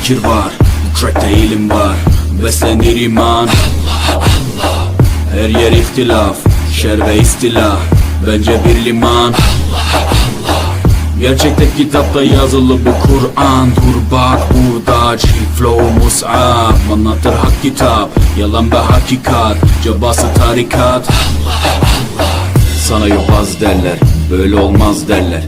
fikir var, bu trackte ilim var. Beslenir iman, her yer ihtilaf, şer ve istila, bence bir liman. Gerçekte kitapta yazılı bu Kur'an. Dur bak burada flow mus'ab, anlatır hak kitap, yalan ve hakikat, cabası tarikat. Sana yobaz derler, böyle olmaz derler.